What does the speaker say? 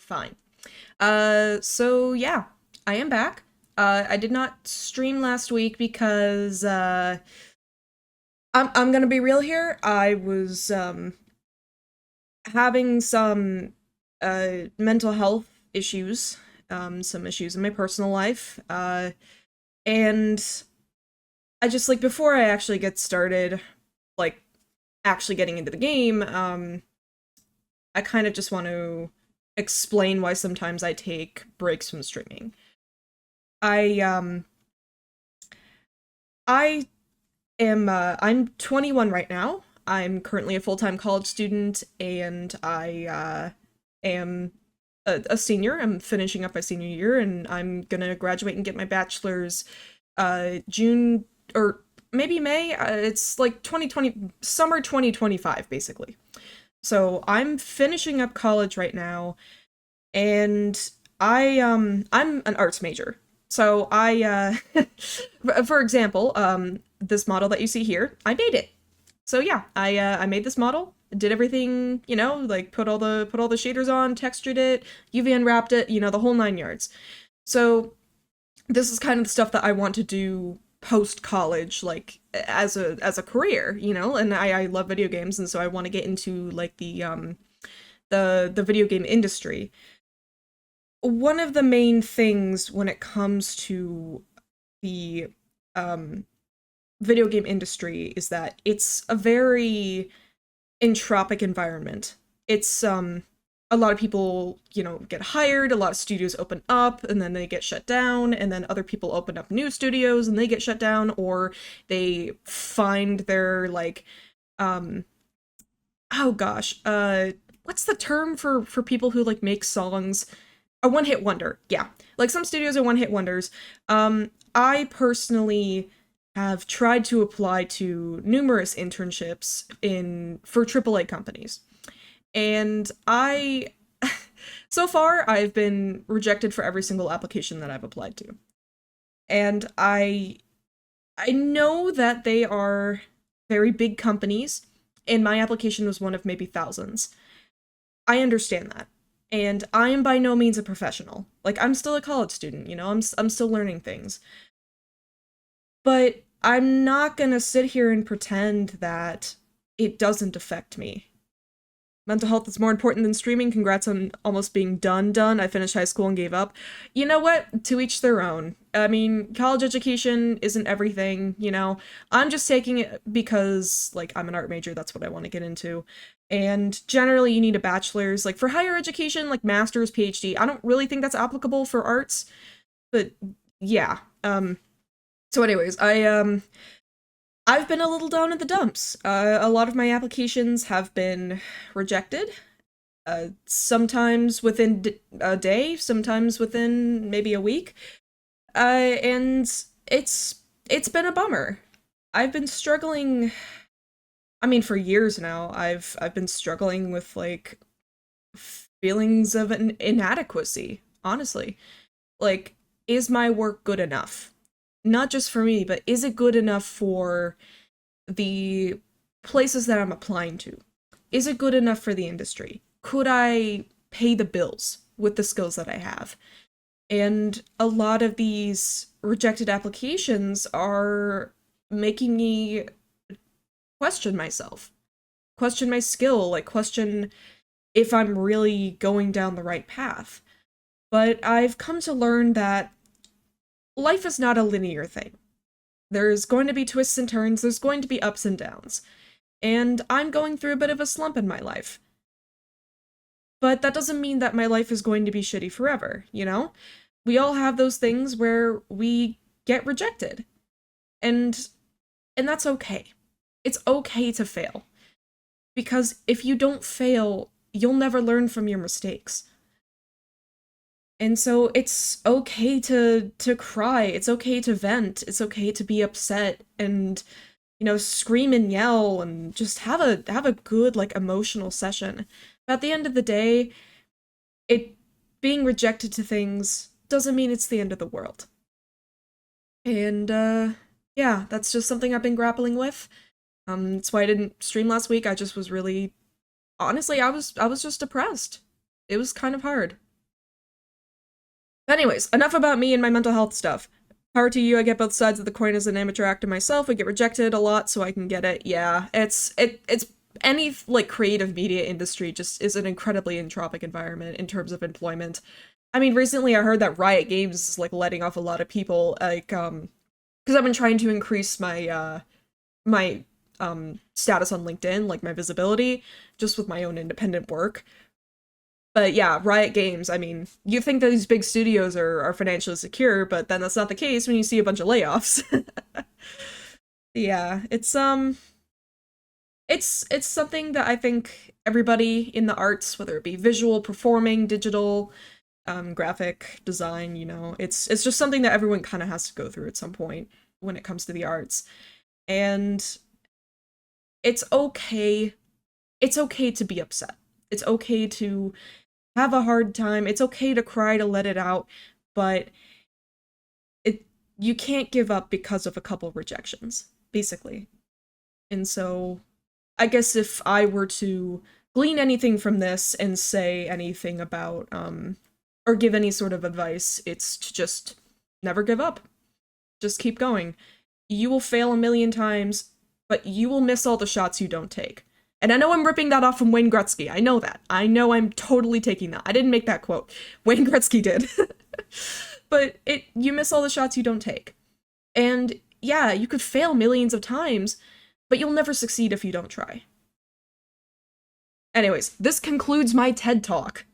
Fine. So yeah, I am back. I did not stream last week because I'm gonna be real here. I was having some mental health issues, some issues in my personal life, and I just like before I actually get started, like actually getting into the game, I kind of just want to explain why sometimes I take breaks from streaming. I um I I'm 21 right now. I'm currently a full-time college student and I am a senior. I'm finishing up my senior year and I'm gonna graduate and get my bachelor's June or maybe May. It's like 2020 summer 2025 basically. So I'm finishing up college right now and I'm an arts major. So for example, this model that you see here, I made it. So yeah, I made this model, did everything, like put all the shaders on, textured it, UV unwrapped it, the whole nine yards. So this is kind of the stuff that I want to do post college, like as a career, and I love video games, and so I want to get into like the video game industry. One of the main things when it comes to the um, video game industry is that it's a very entropic environment. It's a lot of people, get hired, a lot of studios open up and then they get shut down, and then other people open up new studios and they get shut down, or they find their like um oh gosh, what's the term for people who like make songs? A one-hit wonder. Yeah. Like some studios are one-hit wonders. I personally have tried to apply to numerous internships in for AAA companies. And so far I've been rejected for every single application that I've applied to. And I know that they are very big companies, and my application was one of maybe thousands. I understand that. And I am by no means a professional. Like I'm still a college student, I'm still learning things. But I'm not going to sit here and pretend that it doesn't affect me. Mental health is more important than streaming. Congrats on almost being done. I finished high school and gave up. You know what? To each their own. I mean, college education isn't everything, I'm just taking it because, like, I'm an art major. That's what I want to get into. And generally, you need a bachelor's. Like, for higher education, like master's, PhD, I don't really think that's applicable for arts. But yeah. So anyways, I've been a little down in the dumps. A lot of my applications have been rejected. Sometimes within a day, sometimes within maybe a week. And it's been a bummer. I've been struggling. I mean, for years now, I've been struggling with like feelings of an inadequacy. Honestly, like, is my work good enough? Not just for me, but is it good enough for the places that I'm applying to? Is it good enough for the industry? Could I pay the bills with the skills that I have? And a lot of these rejected applications are making me question myself, question my skill, like question if I'm really going down the right path. But I've come to learn that life is not a linear thing. There's going to be twists and turns, there's going to be ups and downs. And I'm going through a bit of a slump in my life. But that doesn't mean that my life is going to be shitty forever, We all have those things where we get rejected. And that's okay. It's okay to fail. Because if you don't fail, you'll never learn from your mistakes. And so it's okay to cry. It's okay to vent. It's okay to be upset and scream and yell and just have a good like emotional session. But at the end of the day, it being rejected to things doesn't mean it's the end of the world. And yeah, that's just something I've been grappling with. That's why I didn't stream last week. I just was really honestly, I was just depressed. It was kind of hard. Anyways, enough about me and my mental health stuff. Power to you, I get both sides of the coin as an amateur actor myself. I get rejected a lot, so I can get it. Yeah, it's any like creative media industry just is an incredibly entropic environment in terms of employment. I mean, recently I heard that Riot Games is like letting off a lot of people, like because I've been trying to increase my status on LinkedIn, like my visibility, just with my own independent work. But yeah, Riot Games, I mean, you think that these big studios are financially secure, but then that's not the case when you see a bunch of layoffs. Yeah, it's something that I think everybody in the arts, whether it be visual, performing, digital, graphic design, it's just something that everyone kind of has to go through at some point when it comes to the arts. And it's okay. It's okay to be upset. It's okay to have a hard time. It's okay to cry to let it out, but it you can't give up because of a couple rejections, basically. And so I guess if I were to glean anything from this and say anything about or give any sort of advice, it's to just never give up. Just keep going. You will fail a million times, but you will miss all the shots you don't take. And I know I'm ripping that off from Wayne Gretzky. I know that. I know I'm totally taking that. I didn't make that quote. Wayne Gretzky did. But you miss all the shots you don't take. And yeah, you could fail millions of times, but you'll never succeed if you don't try. Anyways, this concludes my TED Talk.